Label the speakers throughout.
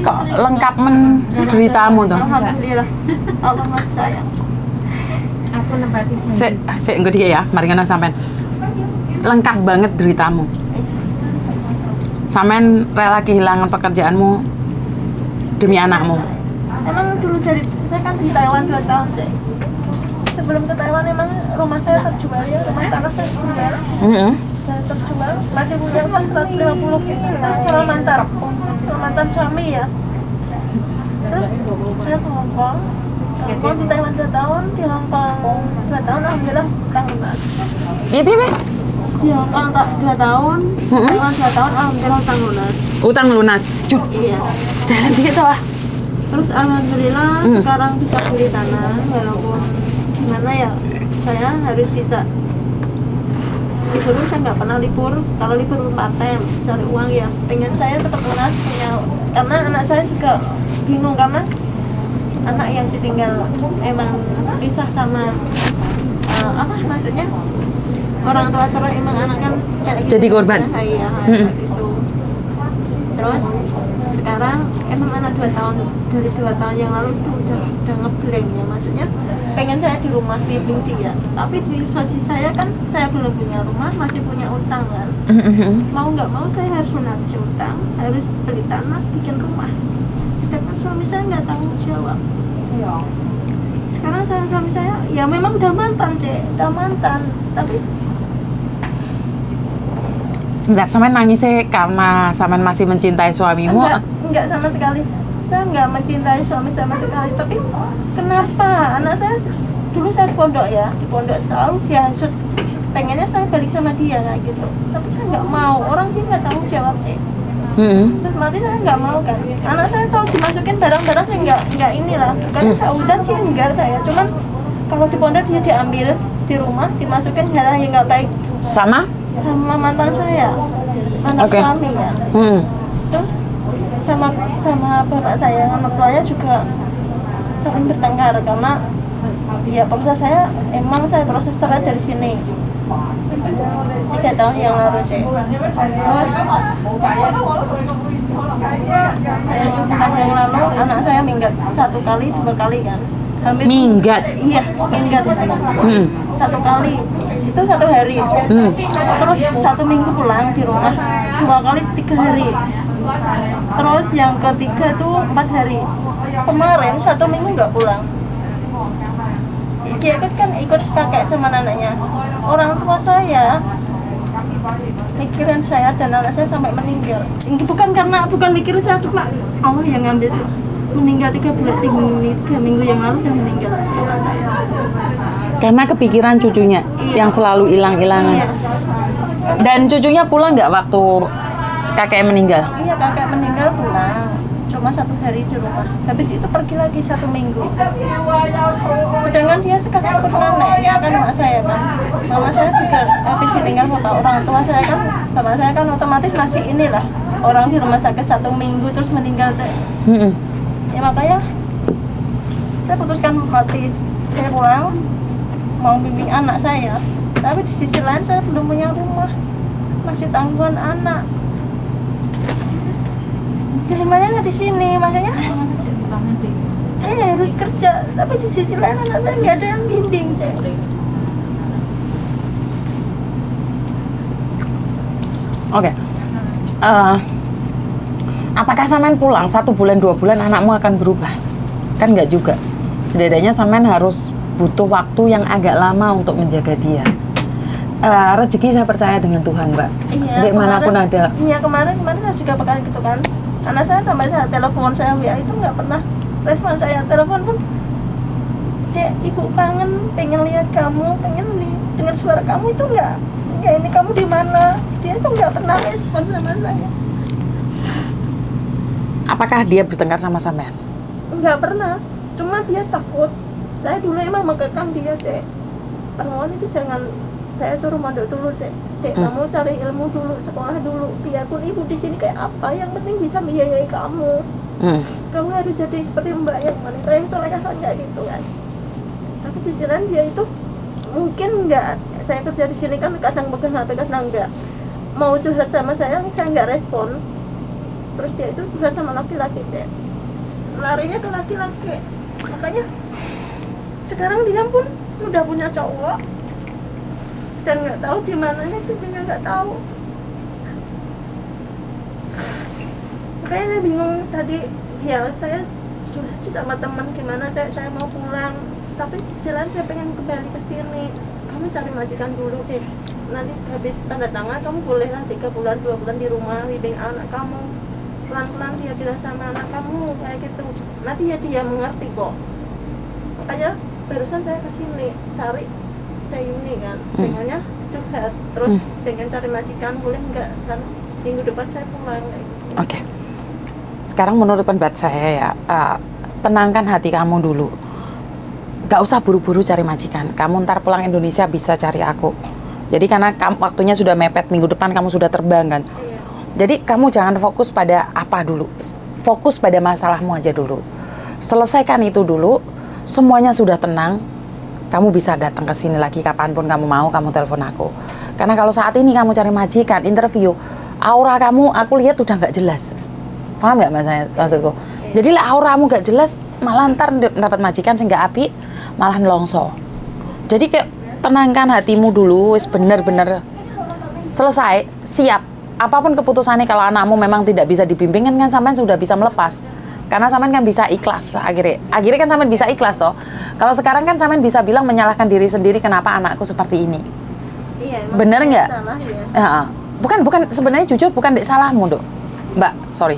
Speaker 1: Kok lengkap men deritamu tuh.
Speaker 2: Alhamdulillah. Allah masih sayang.
Speaker 3: Aku nempatin janji.
Speaker 1: Sik engko dikit ya, mari ngono sampean. Lengkap banget deritamu. Sampean rela kehilangan pekerjaanmu demi anakmu.
Speaker 2: Emang dulu dari saya kan di Taiwan 2 tahun sih. Sebelum ke Taiwan emang rumah saya terjual ya, rumah tanah saya terjual. Saya terjual, masih punya uang 150 itu sama mantan suami ya. Terus saya ke Hong Kong di Taiwan 2 tahun, di Hong Kong 2 tahun, alhamdulillah utang lunas.
Speaker 1: Piye?
Speaker 2: Di Hong Kong 2 tahun, Taiwan 2 tahun, alhamdulillah utang lunas.
Speaker 1: Utang lunas. Juh,
Speaker 2: Iya.
Speaker 1: dalam dikit tuh ah.
Speaker 2: Terus alhamdulillah sekarang bisa beli tanah, walaupun gimana ya, saya harus bisa libur. Saya nggak pernah libur, kalau libur paten cari uang ya. Pengen saya tetap lunas punya, karena anak saya juga bingung karena anak yang ditinggal emang pisah sama apa maksudnya orang tua cerai, emang anak kan
Speaker 1: Jadi korban.
Speaker 2: Iya, kayak gitu. Terus sekarang emang anak 2 tahun, dari 2 tahun yang lalu tuh udah ngeblank ya, maksudnya pengen saya di rumah bimbing dia, tapi di sisi saya kan saya belum punya rumah, masih punya utang kan. Mau nggak mau saya harus menagih utang, harus beli tanah, bikin rumah, sedangkan suami saya nggak tanggung jawab. Sekarang suami saya ya memang udah mantan, tapi
Speaker 1: Sebentar, sampean nangisnya karena sampean masih mencintai suamimu?
Speaker 2: enggak sama sekali. Saya enggak mencintai suami sama sekali, tapi kenapa anak saya dulu saya di pondok ya, di pondok selalu dihasut, pengennya saya balik sama dia kayak gitu, tapi saya nggak mau, orang dia nggak tanggung jawab sih. Terus mati saya nggak mau kan, anak saya kalau dimasukin barang-barang saya nggak inilah, bukan saudan sih enggak saya, cuman kalau di pondok dia diambil di rumah dimasukin hal yang nggak baik
Speaker 1: Sama
Speaker 2: mantan saya, mantan suami ya. Terus sama bapak saya, mertuanya juga sering bertengkar karena ya proses saya emang saya proses cerai dari sini 3 tahun yang lalu sih. Terus bulan yang lalu anak saya minggat 1 kali 2 kali kan.
Speaker 1: minggat.
Speaker 2: Iya, minggat. 1 kali itu 1 hari. Terus 1 minggu pulang di rumah 2 kali 3 hari. Terus yang ketiga tuh 4 hari. Kemarin 1 minggu nggak pulang. Dia ikut kakek sama neneknya. Orang tua saya mikirin saya dan anak saya sampai meninggal. Ini bukan mikirin saya, cuma Allah yang ngambil. Meninggal 3 minggu yang lalu sudah meninggal anak saya.
Speaker 1: Karena kepikiran cucunya yang selalu hilang-hilangan.
Speaker 2: Iya.
Speaker 1: Dan cucunya pulang nggak waktu kakek meninggal?
Speaker 2: Iya, kakek meninggal pulang. Cuma 1 hari di rumah. Habis itu pergi lagi 1 minggu. Sedangkan dia sekarang ikut neneknya kan, mak saya kan. Mama saya juga habis meninggal bapak orang tua saya kan. Bapak saya kan otomatis masih inilah. Orang di rumah sakit 1 minggu terus meninggal saya. Ya makanya saya putuskan mati. Saya pulang mau bimbing anak saya. Tapi di sisi lain saya belum punya rumah. Masih tanggungan anak. Dilimanya nggak di sini, maksudnya saya harus kerja, tapi di sisi lain anak saya nggak ada yang bimbing, saya.
Speaker 1: Oke. Apakah sampean pulang 1 bulan 2 bulan anakmu akan berubah? Kan nggak juga. Setidaknya sampean harus butuh waktu yang agak lama untuk menjaga dia. Rezeki saya percaya dengan Tuhan, Mbak.
Speaker 2: Iya,
Speaker 1: Di manapun ada.
Speaker 2: Iya, kemarin saya juga pakai gitu kan. Anak saya sampai saya telepon, saya WA itu nggak pernah respon saya. Telepon pun dia, ibu kangen, pengen lihat kamu, pengen dengar suara kamu, itu nggak. Ya ini kamu di mana? Dia itu nggak pernah respon sama saya.
Speaker 1: Apakah dia bertengkar sama sampean?
Speaker 2: Nggak pernah, cuma dia takut. Saya dulu emang mengekang dia, Cek. Perempuan itu jangan, saya suruh mondok dulu, Cek. Dek, kamu cari ilmu dulu, sekolah dulu. Biarpun ibu di sini kayak apa, yang penting bisa membiayai kamu. Kamu harus jadi seperti mbak yang wanita yang solehah kayak gitu kan. Tapi di sini dia itu mungkin nggak. Saya kerja di sini kan kadang pegang HP, kadang nggak. Mau curhat sama saya nggak respon. terus dia itu juga sama laki-laki cek, larinya ke laki-laki. Makanya sekarang dia pun udah punya cowok dan nggak tahu di mananya itu juga nggak tahu. Makanya saya bingung tadi, ya saya curhat sih sama teman gimana saya mau pulang, tapi di sisi lain saya pengen kembali ke sini. Kamu cari majikan dulu deh, nanti habis tanda tangan kamu bolehlah 3 bulan 2 bulan di rumah bimbing anak kamu, pelan-pelan dia bilang sama anak kamu kayak gitu, nanti ya dia mengerti kok. Makanya barusan saya kesini cari Sayuni kan, pengennya curhat terus pengen cari majikan, boleh nggak kan minggu depan saya pulang kayak gitu.
Speaker 1: Oke. Sekarang menurut pendapat saya ya, tenangkan hati kamu dulu. Gak usah buru-buru cari majikan. Kamu ntar pulang Indonesia bisa cari aku. Jadi karena waktunya sudah mepet, minggu depan kamu sudah terbang kan. Jadi kamu jangan fokus pada apa dulu. Fokus pada masalahmu aja dulu. Selesaikan itu dulu. Semuanya sudah tenang. Kamu bisa datang ke sini lagi kapanpun kamu mau, kamu telepon aku. Karena kalau saat ini kamu cari majikan, interview, aura kamu aku lihat udah nggak jelas. Paham nggak maksudku? Jadi lah auramu nggak jelas, malah ntar dapat majikan sehingga api, malah nelongso. Jadi kayak tenangkan hatimu dulu, wis bener-bener selesai, siap. Apapun keputusannya, kalau anakmu memang tidak bisa dibimbing kan sampean sudah bisa melepas. Karena sampean kan bisa ikhlas akhirnya kan sampean bisa ikhlas toh. Kalau sekarang kan sampean bisa bilang menyalahkan diri sendiri, kenapa anakku seperti ini.
Speaker 2: Iya,
Speaker 1: bener nggak?
Speaker 2: Ya.
Speaker 1: Bukan sebenarnya jujur bukan dek salahmu dok, Mbak, sorry,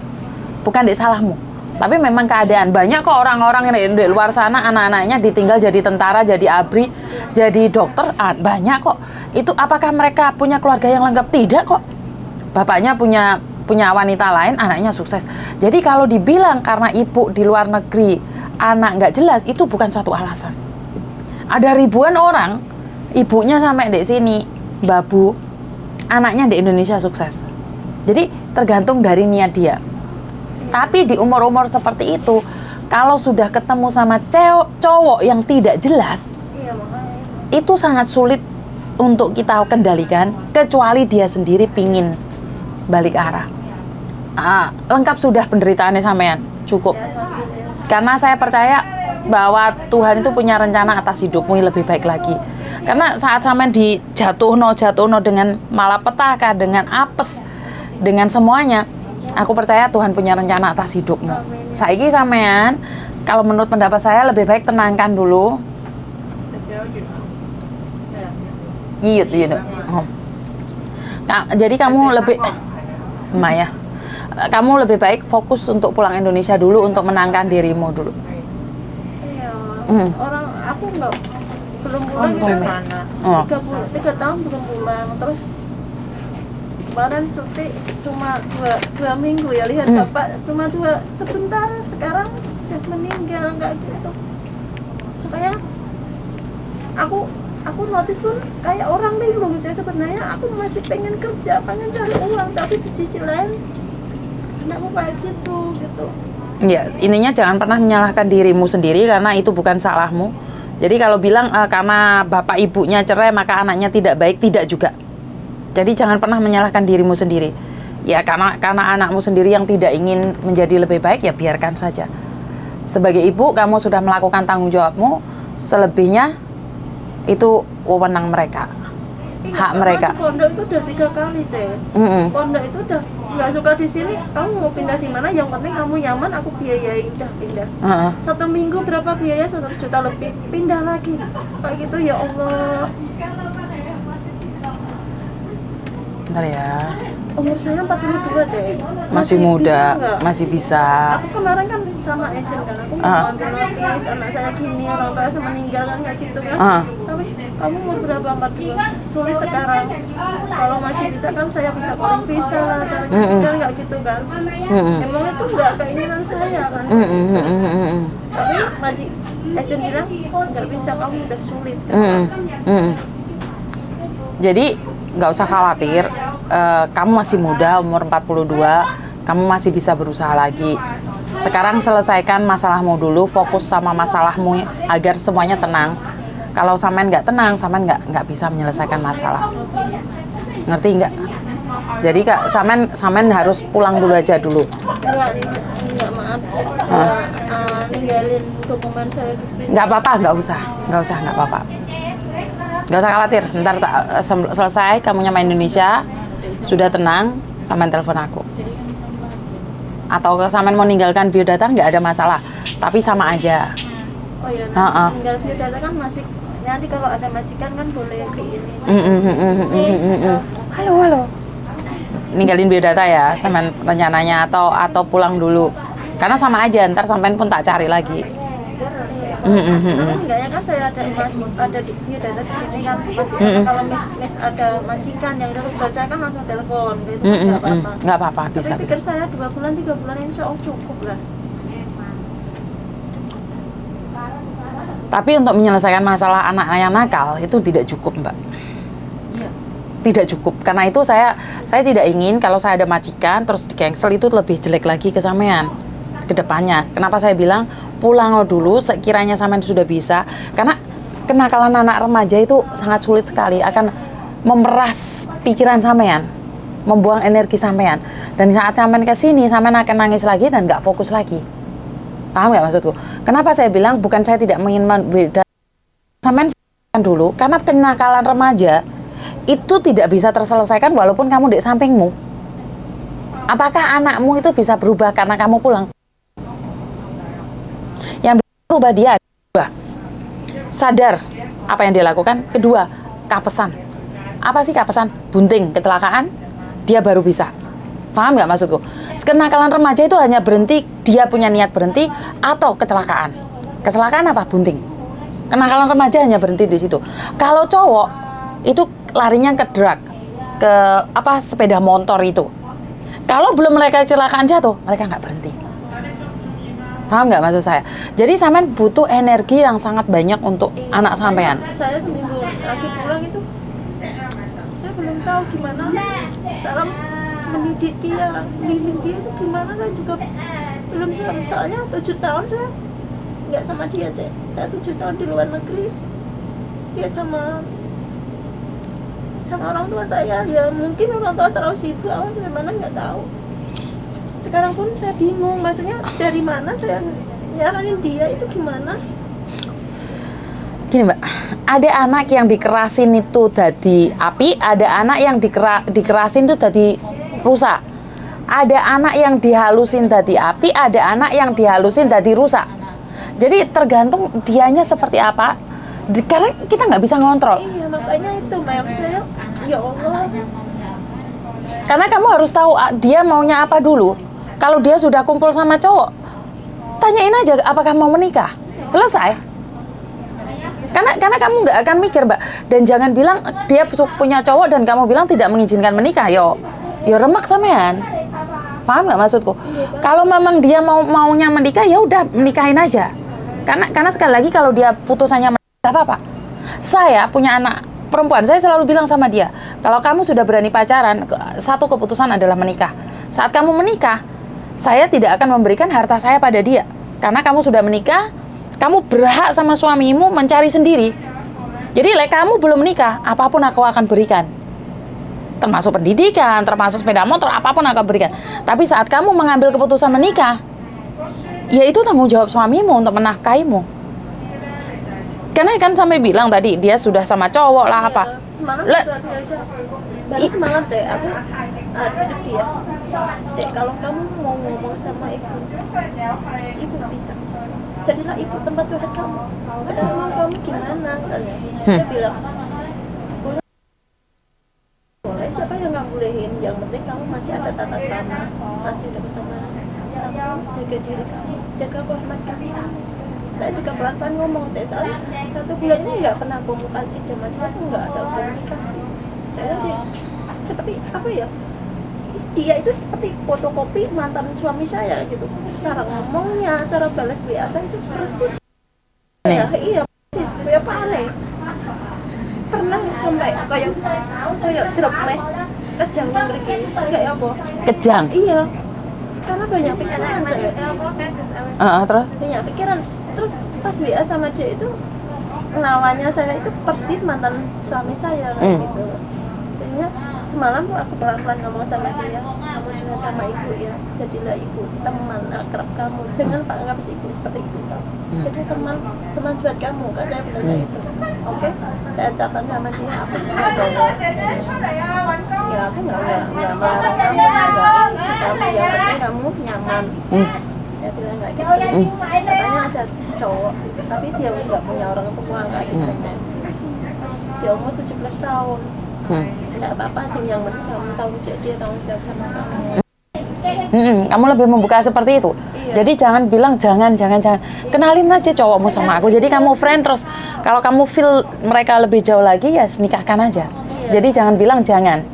Speaker 1: bukan dek salahmu. Tapi memang keadaan, banyak kok orang-orang yang di luar sana anak-anaknya ditinggal jadi tentara, jadi ABRI, jadi dokter, banyak kok. Itu apakah mereka punya keluarga yang lengkap? Tidak kok. Bapaknya punya wanita lain, anaknya sukses. Jadi kalau dibilang karena ibu di luar negeri anak nggak jelas, itu bukan satu alasan. Ada ribuan orang ibunya sampai di sini babu, anaknya di Indonesia sukses. Jadi tergantung dari niat dia. Tapi di umur-umur seperti itu, kalau sudah ketemu sama cowok yang tidak jelas, itu sangat sulit untuk kita kendalikan, kecuali dia sendiri pingin balik arah. Lengkap sudah penderitaannya sampean, cukup. Karena saya percaya bahwa Tuhan itu punya rencana atas hidupmu yang lebih baik lagi. Karena saat sampean dijatuhno dengan malapetaka, dengan apes, dengan semuanya, aku percaya Tuhan punya rencana atas hidupmu. Saiki sampean, kalau menurut pendapat saya lebih baik tenangkan dulu. Yut. Jadi kamu lebih Maya, kamu lebih baik fokus untuk pulang Indonesia dulu untuk menangkan dirimu dulu.
Speaker 2: Iya, orang aku belum pulang ke sana. 3 tahun belum pulang, terus kemarin cuti cuma 2 minggu ya, lihat bapak cuma 2 sebentar, sekarang udah meninggal nggak gitu. Makanya aku notice pun kayak orang linglung. Saya sebenarnya aku masih pengen kerja, pengen cari uang, tapi di sisi lain anakku kayak gitu.
Speaker 1: Ya, intinya jangan pernah menyalahkan dirimu sendiri karena itu bukan salahmu. Jadi kalau bilang karena bapak ibunya cerai maka anaknya tidak baik, tidak juga. Jadi jangan pernah menyalahkan dirimu sendiri. Ya karena anakmu sendiri yang tidak ingin menjadi lebih baik, ya biarkan saja. Sebagai ibu kamu sudah melakukan tanggung jawabmu, selebihnya itu wewenang mereka, hak mereka.
Speaker 2: Pondok itu udah 3 kali saya. Pondok itu udah nggak suka di sini, kamu mau pindah di mana? Yang penting kamu nyaman, aku biayai, udah pindah. 1 minggu berapa biaya? 1 juta lebih, pindah lagi. Kayak gitu ya Allah.
Speaker 1: Bentar ya.
Speaker 2: Umur saya 42 cek.
Speaker 1: Masih muda, masih bisa.
Speaker 2: Aku kemarin kan sama agent kan, aku mau ambil notis, anak saya gini, orang tua saya meninggal kan kayak gitu kan. Tapi kamu umur berapa? 42, sulit sekarang. Kalau masih bisa kan saya bisa calling visa lah, cara gitu kan, nggak gitu kan. Emang itu nggak keinginan saya kan. Tapi masih agent bilang nggak bisa, kamu udah sulit kan.
Speaker 1: Jadi nggak usah khawatir, kamu masih muda, umur 42, kamu masih bisa berusaha lagi. Sekarang selesaikan masalahmu dulu, fokus sama masalahmu agar semuanya tenang. Kalau sampean nggak tenang, sampean nggak bisa menyelesaikan masalah. Ngerti nggak? Jadi Kak, samen harus pulang dulu aja dulu.
Speaker 2: Enggak maaf sih. Ninggalin dokumen saya di sini.
Speaker 1: Nggak apa-apa, nggak usah, nggak apa-apa. Nggak usah khawatir, ntar selesai kamunya main Indonesia, sudah tenang, samen telepon aku. Atau samen mau ninggalkan biodata nggak ada masalah, tapi sama aja.
Speaker 2: Oh iya, tinggal biodata kan masih nanti kalau ada majikan kan boleh di ini.
Speaker 1: Halo. Ninggalin biodata ya, samen rencananya atau pulang dulu. Karena sama aja, ntar sampean pun tak cari lagi.
Speaker 2: Enggaknya kan saya ada di biodata di sini kan masih kalau mis ada majikan yang udah saya kan langsung telepon gitu.
Speaker 1: Nggak apa-apa, bisa.
Speaker 2: Tapi pikir saya 2 bulan 3 bulan insya Allah cukup lah.
Speaker 1: Tapi untuk menyelesaikan masalah anak yang nakal itu tidak cukup, Mbak.
Speaker 2: Iya.
Speaker 1: Tidak cukup. Karena itu saya tidak ingin kalau saya ada majikan terus di cancel itu lebih jelek lagi ke sampean ke depannya. Kenapa saya bilang pulang dulu sekiranya sampean sudah bisa, karena kenakalan anak remaja itu sangat sulit sekali, akan memeras pikiran sampean, membuang energi sampean. Dan saat sampean ke sini sampean akan nangis lagi dan nggak fokus lagi. Paham nggak maksudku? Kenapa saya bilang bukan saya tidak ingin beda sampean dulu, karena kenakalan remaja itu tidak bisa terselesaikan walaupun kamu di sampingmu. Apakah anakmu itu bisa berubah karena kamu pulang? Yang bisa berubah dia, sadar apa yang dia lakukan. Kedua, kapesan. Apa sih kapesan? Bunting, kecelakaan, dia baru bisa. Paham nggak maksudku? Kenakalan remaja itu hanya berhenti, dia punya niat berhenti, atau kecelakaan. Kecelakaan apa? Bunting. Kenakalan remaja hanya berhenti di situ. Kalau cowok, itu larinya ke drug, ke sepeda motor itu. Kalau belum mereka kecelakaan jatuh, mereka nggak berhenti. Paham nggak maksud saya? Jadi sampean butuh energi yang sangat banyak untuk anak sampean.
Speaker 2: Saya seminggu lagi pulang itu, saya belum tahu gimana cara mendidik dia, bimbing dia itu gimana, saya juga belum siap. Soalnya 7 tahun saya nggak sama dia, saya 7 tahun di luar negeri, dia sama orang tua saya. Ya mungkin orang tua terlalu sibuk, awal gimana nggak tahu. Sekarang pun saya bingung, maksudnya dari mana saya nyaranin dia itu gimana.
Speaker 1: Gini Mbak, ada anak yang dikerasin itu jadi api, ada anak yang dikerasin itu jadi rusak. Ada anak yang dihalusin jadi api, ada anak yang dihalusin jadi rusak. Jadi tergantung dianya seperti apa, karena kita nggak bisa ngontrol.
Speaker 2: Iya, makanya itu Mem, saya ya Allah.
Speaker 1: Karena kamu harus tahu dia maunya apa dulu. Kalau dia sudah kumpul sama cowok, tanyain aja apakah mau menikah. Selesai. Karena kamu nggak akan mikir, Mbak. Dan jangan bilang dia punya cowok dan kamu bilang tidak mengizinkan menikah. Yo remak sampean. Paham nggak maksudku? Kalau memang dia maunya menikah, ya udah menikahin aja. Karena sekali lagi kalau dia putusannya nggak apa-apa. Saya punya anak perempuan, saya selalu bilang sama dia, kalau kamu sudah berani pacaran, satu keputusan adalah menikah. Saat kamu menikah, saya tidak akan memberikan harta saya pada dia. Karena kamu sudah menikah, kamu berhak sama suamimu mencari sendiri. Jadi kamu belum menikah, apapun aku akan berikan. Termasuk pendidikan, termasuk sepeda motor, apapun aku akan berikan. Tapi saat kamu mengambil keputusan menikah, ya itu tanggung jawab suamimu untuk menafkahimu. Karena kan sampai bilang tadi, dia sudah sama cowok lah apa.
Speaker 2: Semalam baru semalam aku ajak dia. Dek, kalau kamu mau ngomong sama ibu bisa. Jadilah ibu tempat curhat kamu. Sekarang mau kamu gimana? Katanya. Dia bilang, boleh, siapa yang nggak bolehin? Yang penting kamu masih ada tata krama, masih ada bersama jaga diri kamu, jaga kehormatan kamu. Saya juga pelan-pelan ngomong, saya soalnya 1 bulan ini nggak pernah komunikasi dengan dia, aku nggak ada komunikasi. Saya dia seperti apa ya? Dia itu seperti fotokopi mantan suami saya gitu. Cara ngomongnya, cara balas WA saya itu persis. Ya, iya persis. Ya apa aneh? Pernah sampai kayak drop nih kejang yang begini, kayak apa?
Speaker 1: Kejang?
Speaker 2: Iya. Karena banyak pikiran saya.
Speaker 1: Terus?
Speaker 2: Banyak pikiran. Terus pas WA sama dia itu namanya saya itu persis mantan suami saya kayak gitu. Jadinya semalam aku pelan-pelan ngomong sama dia, kamu juga sama ibu ya, jadilah ibu teman akrab kamu, jangan anggap ibu seperti ibu kamu. Jadi teman buat kamu, kan saya bilang kayak gitu. Oke, saya catat sama dia, aku punya cowok. Ya aku nggak melarang kamu, nggak ini kamu, yang penting kamu nyaman. Saya bilang kayak gitu. Katanya ada cowok, tapi dia nggak punya orang tua kayak gitu. Terus dia umur 17 tahun. Nggak apa-apa sih, yang penting kamu tanggung jawab sama kamu.
Speaker 1: Kamu lebih membuka seperti itu.
Speaker 2: Iya.
Speaker 1: Jadi jangan bilang jangan. Kenalin aja cowokmu sama aku. Jadi kamu friend terus. Kalau kamu feel mereka lebih jauh lagi ya nikahkan aja. Jadi jangan bilang jangan.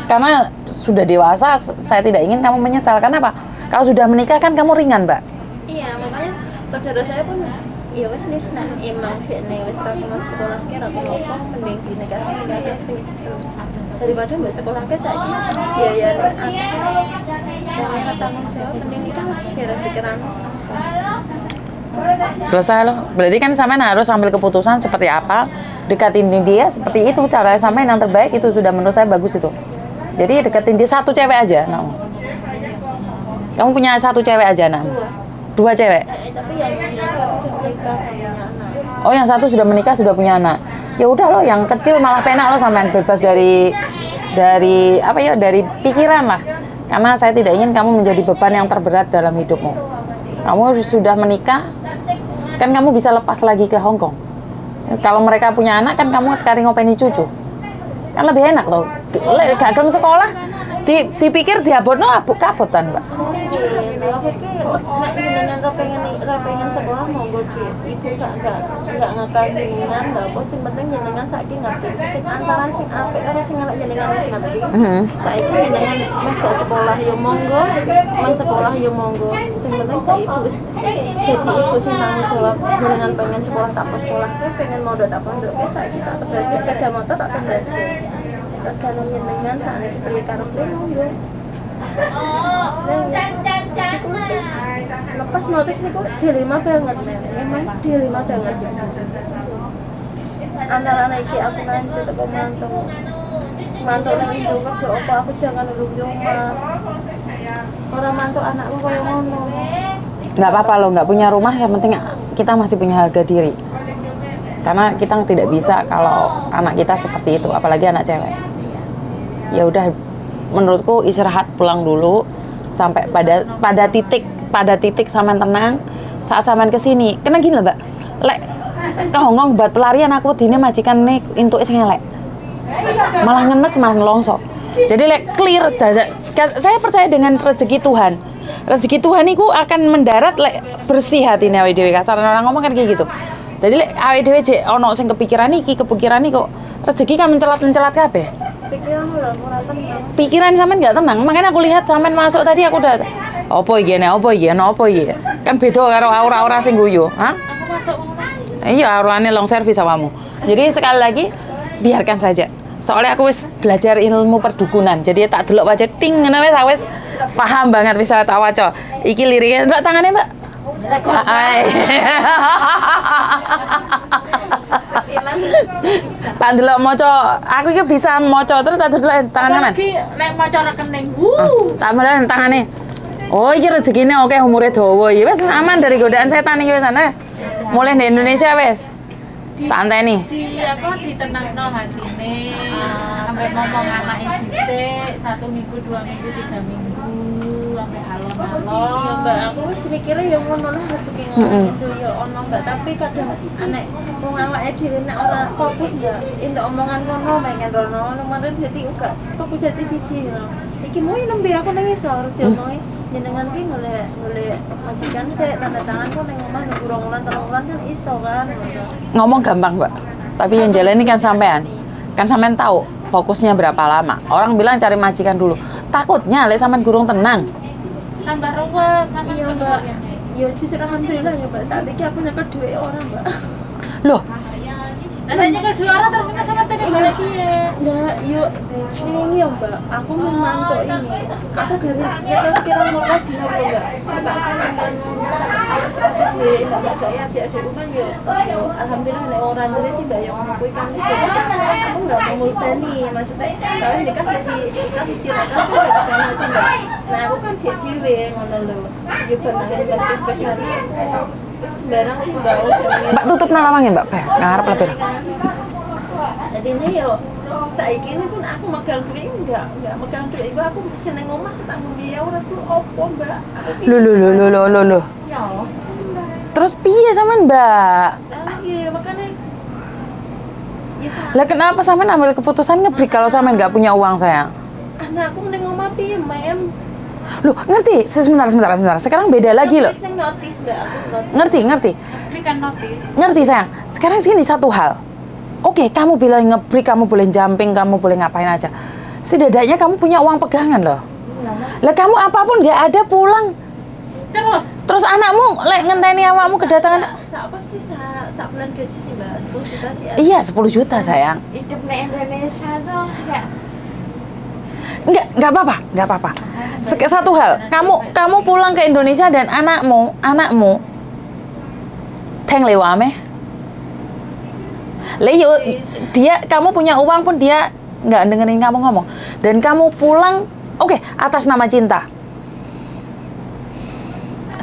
Speaker 1: Karena sudah dewasa, saya tidak ingin kamu menyesal. Karena apa? Kalau sudah menikah kan kamu ringan, Mbak.
Speaker 2: Iya, makanya saudara saya pun ya wes nih, nah emang dia wes rakyat sekolah kira aku ngomong mending di negara sih daripada mbak sekolah ke saya biaya aku tanggung jawab mending nikah harus terus pikiran
Speaker 1: Selesai loh. Berarti kan sampean harus ambil keputusan seperti apa, dekatin dia seperti itu, cara sampean yang terbaik itu sudah menurut saya bagus itu. Jadi deketin dia satu cewek aja, nah. Kamu punya satu cewek aja, nah. Dua cewek.
Speaker 2: Tapi yang satu udah menikah punya anak.
Speaker 1: Oh, yang satu sudah menikah, sudah punya anak. Ya udah loh, yang kecil malah penak loh sampean, bebas dari apa ya, dari pikiran lah. Karena saya tidak ingin kamu menjadi beban yang terberat dalam hidupmu. Kamu sudah menikah, kan kamu bisa lepas lagi ke Hong Kong. Kalau mereka punya anak kan kamu kari ngopeni cucu. Kan lebih enak loh. Gagal sekolah, dipikir diabotno kabotan, Mbak.
Speaker 2: Aku dengan pengen sekolah monggo ibu enggak ngakalingan enggak apa sing penting jenengan saiki ngerti sing antara sing apik karo sing elek jenengan wis ngerti. Saiki jenengan meh sekolah yo monggo, meh sekolah yo monggo. Sing penting saiki ibu wis jadi ibu sing tanggung jawab jenengan pengen sekolah tak pas sekolah, pengen mondok tak pondok, saiki tak tebaske sepeda motor tak tebaske. Terus kalau jenengan sakniki priye karo priye monggo. Lepas notis niku dilema banget men, emang dilema banget. Antara iki aku lanjut apa mantuk nang Indo kerja apa aku jangan dulu rumah. Orang mantuk anakku kaya ngono.
Speaker 1: Nggak apa-apa loh, nggak punya rumah, yang penting kita masih punya harga diri. Karena kita tidak bisa kalau anak kita seperti itu, apalagi anak cewek. Ya udah, menurutku istirahat, pulang dulu sampai pada titik sampean tenang. Saat sampean kesini, kena gini loh Mbak, lek ke Hong Kong buat pelarian aku dini majikan nih untuk sing elek, malah ngenes malah ngelongso. Jadi lek clear, saya percaya dengan rezeki Tuhan. Rezeki Tuhan itu akan mendarat lek bersih hati nih awake dhewe. Kasar orang ngomong kan kayak gitu. Jadi lek awake dhewe jek ono sing kepikiran iki kok rezeki kan mencelat kabeh.
Speaker 2: Pikiranmu lah ora tenang.
Speaker 1: Pikiran sampean nggak tenang. Makanya aku lihat sampean masuk tadi aku udah opo iki. Kan beda karo aura-aura sing guyu. Hah?
Speaker 3: Aku masuk ngomong.
Speaker 1: Iya, aurane long service awamu. Jadi sekali lagi biarkan saja. Soalnya aku wis belajar ilmu perdukunan. Jadi tak delok wajah ting ngene wis aku wis paham banget bisa tak waca. Iki liriknya ndelok tangane, Mbak. Tak delok maca. Aku iki bisa maca terus tak delok tangane, Mas.
Speaker 3: Lagi nek maca rekening.
Speaker 1: Tak delok tangane. Oh, iki rezekine oke, umure dawa. Ya wis aman dari godaan setan iki wis ana. Mulai di Indonesia wis. Tak anteni.
Speaker 3: Ditenangno hatine. Sampai ngomong anake dhisik 1 minggu, 2 minggu, 3 minggu sampai alon-alon.
Speaker 2: Ya Mbak, aku wis mikire ya ngono lah rezeki ngono ya ono Mbak, tapi kadang anek wong awake dhewe nek ora fokus ya entuk omongan kono pengen rono kemarin dadi uga fokus dadi siji lho. Iki mau nembe aku nang isor diomongi jenengan ki golek majikan sik tanda tangan kok ning omah nunggu 2 wulan 3 wulan kan iso kan.
Speaker 1: Ngomong gampang, Mbak. Tapi yang jalani kan sampean. Kan sampean tahu fokusnya berapa lama. Orang bilang cari majikan dulu. Takutnya lek sampean gurung tenang.
Speaker 3: Tambah ruwet sama
Speaker 2: Iya Mbak. Ya justru alhamdulillah ya Mbak, saat ini aku nyekel duit orang Mbak.
Speaker 1: Loh,
Speaker 3: Rasanya ke dua orang terus kita sama tadi balik ya.
Speaker 2: Nah, yuk ini ya Mbak, aku memantau ini. Aku dari ya kira-kira mau dina dulu Mbak. Mbak aku nanggal sampai dhewe mbak gak ya adik-adikku kan yo alhamdulillah nek orang tuwa sih mbak yo ngono kuwi kan wis aku nggak mau mulbani maksudnya kalau dikasih siji rakas kan gak enak sih mbak. Nah aku kan sik dhewe ngono lho. Yo benangan basket sepeda sembarang sih mbak jenenge.
Speaker 1: Mbak tutup nalawangnya Mbak Pak, ngarep lebih.
Speaker 2: Jadi ini yo saiki ini pun aku megang duit enggak megang duit iku aku seneng omah tanggung dia ora ku opo mbak.
Speaker 1: Lho.
Speaker 3: Ya.
Speaker 1: Terus piye sampean Mbak?
Speaker 2: Ah iya makanya ya
Speaker 1: Lah kenapa sampean ambil keputusan ngebreak kalau sampean nggak punya uang sayang?
Speaker 2: anakku ning omah piye mem.
Speaker 1: Loh, ngerti? Sebentar. Sekarang beda lagi loh.
Speaker 2: Sing notice mbak aku notice.
Speaker 1: Ngerti.
Speaker 3: Berikan notis.
Speaker 1: Ngerti sayang. Sekarang sini satu hal. Oke, kamu bilang ngebreak, kamu boleh jumping, kamu boleh ngapain aja. Setidaknya kamu punya uang pegangan loh. Lah kamu apapun nggak ada pulang. Terus anakmu lek ngenteni awakmu kedatangan.
Speaker 2: Apa sih sak bulan gaji sih mbak 10 juta sih.
Speaker 1: Iya, 10 juta sayang.
Speaker 3: Hidup di Indonesia tuh kayak
Speaker 1: Enggak apa-apa. Satu hal, kamu pulang ke Indonesia dan anakmu teng lewame. Leo kamu punya uang pun dia nggak dengerin kamu ngomong. Dan kamu pulang, oke, atas nama cinta.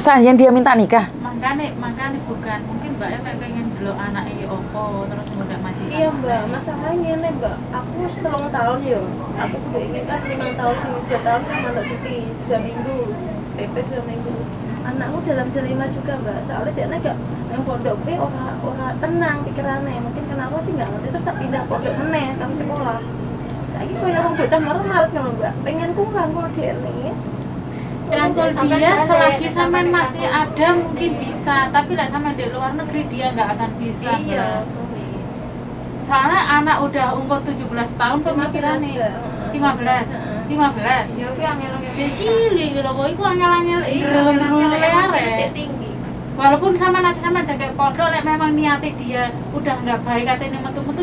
Speaker 1: Saja dia minta nikah.
Speaker 3: makanya bukan mungkin mbaknya pengen delok anaknya opo terus mudah majikan.
Speaker 2: Iya mbak, masalahnya nih mbak, aku setelah tahun ya, aku udah ingin kan 5 tahun sih 2 tahun kan mantuk cuti 2 minggu, PP 2 minggu. Anakku dalam dilema juga mbak, soalnya dia nggak yang pondok B orang tenang pikirannya, mungkin kenapa sih nggak ngerti terus tak pindah pondok meneh kami sekolah. Lagi kok yang bocah maret kan mbak, pengen kurang kalau dia nih.
Speaker 3: Rangkul dia selagi sampean masih ada mungkin bisa, tapi lah sampean di luar negeri dia nggak akan bisa.
Speaker 2: Iya.
Speaker 3: Soalnya anak udah umur 17 tahun pemikirannya 15. Ya kuwi angel-angel cilik gitu kok iku angel-angel walaupun sama nanti sama kayak pondok lek memang niatnya dia udah nggak baik katanya metu-metu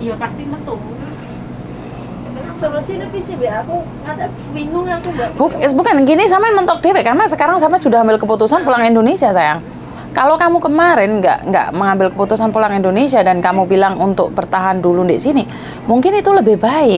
Speaker 3: ya pasti metu.
Speaker 2: Solusi tapi sih aku ngata bingung aku mbak.
Speaker 1: Bukan gini, sampean mentok dewek karena sekarang sampean sudah ambil keputusan pulang Indonesia sayang. Kalau kamu kemarin nggak mengambil keputusan pulang Indonesia dan kamu bilang untuk bertahan dulu di sini, mungkin itu lebih baik.